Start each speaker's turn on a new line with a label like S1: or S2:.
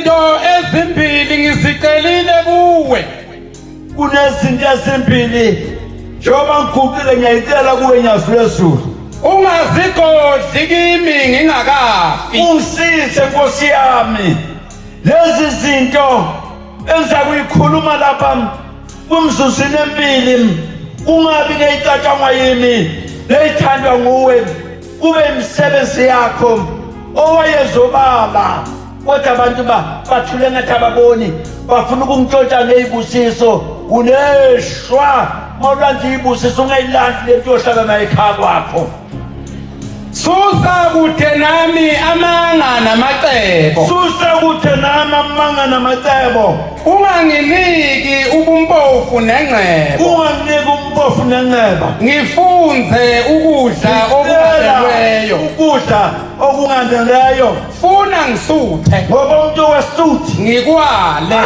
S1: Kunezinto ezimbili ngizicelile kuwe.
S2: Kunezinto ezimbili njengoba ngigugile ngiyayicela kuwe Nyazulu.
S1: Ungazigodli kimi ngingakafi.
S2: Ungisize Nkosi yami. Lezi zinto engizakuyikhuluma lapha kumzuzini empili kungabi ngeyicatshangwa yimi leyithandwa nguwe kube imisebenzi yakho owayezobaba kodwa abantu bathule ngathi ababoni bafuna ukungitshontsha ngezibusiso uneshwa mawulanda izibusiso ungayilandi lento yohlala naye ekhaya kwakho.
S1: Susa kude nami amanga namacebo.
S2: Susa kude nami amanga namacebo.
S1: Unganginiki ubumpofu nengcebo.
S2: Unganginiki ubumpofu nengcebo.
S1: Ngifunze ukudla okungandelweyo.
S2: Ukudla okungandelweyo.
S1: Funa ngisuthe
S2: ngoba umuntu wesuthe
S1: ngikwale.